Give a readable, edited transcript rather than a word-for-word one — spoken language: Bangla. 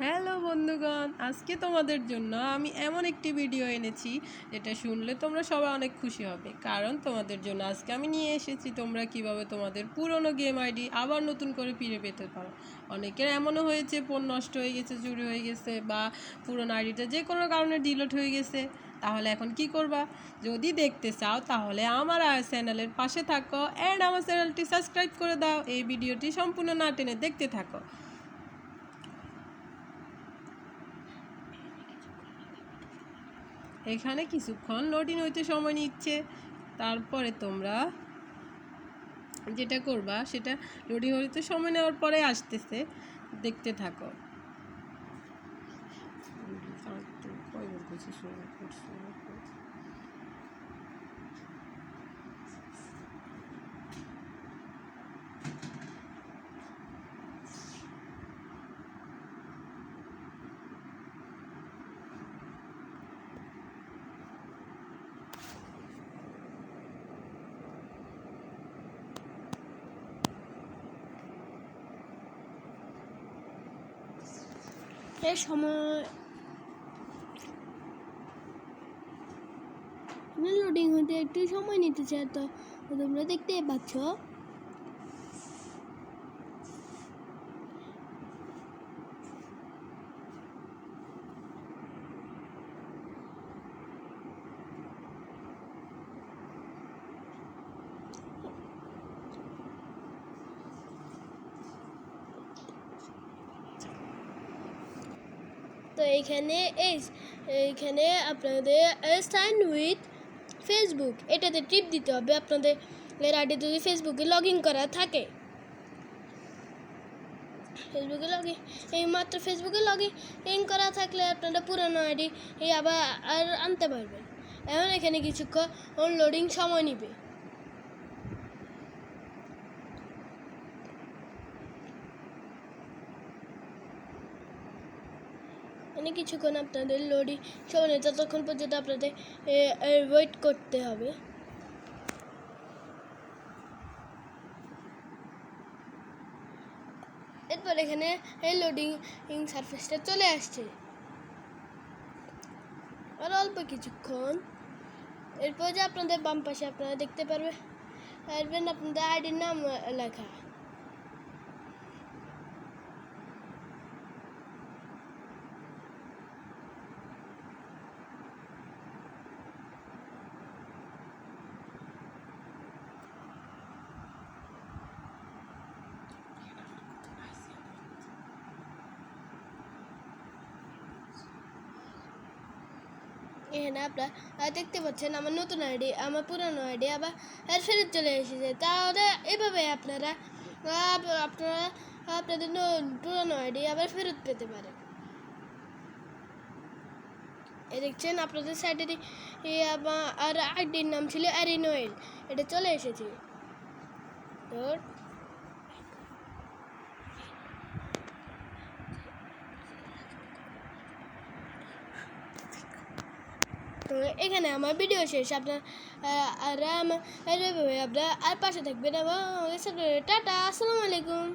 হ্যালো বন্ধুগণ, আজকে তোমাদের জন্য আমি এমন একটি ভিডিও এনেছি যেটা শুনলে তোমরা সবাই অনেক খুশি হবে। কারণ তোমাদের জন্য আজকে আমি নিয়ে এসেছি তোমরা কিভাবে তোমাদের পুরনো গেম আইডি আবার নতুন করে ফিরে পেতে পারো। অনেকের এমনও হয়েছে ফোন নষ্ট হয়ে গেছে, চুরি হয়ে গেছে, বা পুরনো আইডিটা যে কোনো কারণে ডিলিট হয়ে গেছে। তাহলে এখন কি করবা? যদি দেখতে চাও তাহলে আমার চ্যানেলের পাশে থাকো অ্যান্ড আমার চ্যানেলটি সাবস্ক্রাইব করে দাও। এই ভিডিওটি সম্পূর্ণ না টেনে দেখতে থাকো। এখানে কিছুক্ষণ লোডিং হইতে সময় নিচ্ছে। তারপরে তোমরা যেটা করবা সেটা লোডিং হইতে সময় নেওয়ার পরে আসতেছে, দেখতে থাকো। এই সময় লোডিং হতে একটু সময় নিতেছে, তো তোমরা দেখতে পাচ্ছ। তো এইখানে আপনাদের সাইন উইথ ফেসবুক এটাতে টিপ দিতে হবে। আপনাদের আইডি যদি ফেসবুকে লগ ইন করা থাকে, ফেসবুকে লগ ইন করা থাকলে আপনারা পুরানো আইডি আবার আনতে পারবেন। এখন এখানে কিছুক্ষণ লোডিং সময় নেবে। কিছুক্ষণ আপনাদের লোডিং সময় নেই, ততক্ষণ পর্যন্ত আপনাদের ওয়েট করতে হবে। এরপর এখানে লোডিং সারফেসটা চলে আসছে। আর অল্প কিছুক্ষণ এরপর যে আপনাদের বাম পাশে আপনারা দেখতে পারবেন আপনাদের আইডির নাম লেখা। এখানে আপনারা দেখতে পাচ্ছেন আমার নতুন আইডি, আমার পুরানো আইডি আবার ফেরত চলে এসেছে। তাহলে এভাবে আপনারা আপনাদের পুরানো আইডি আবার ফেরত পেতে পারেন। দেখছেন আপনাদের সাইডে আর আইডির নাম ছিল অ্যারিনোয়েল, এটা চলে এসেছে। তো এখানে আমার ভিডিও শেষ। আপনার আর পাশে থাকবেন এবং টাটা, আসসালামু আলাইকুম।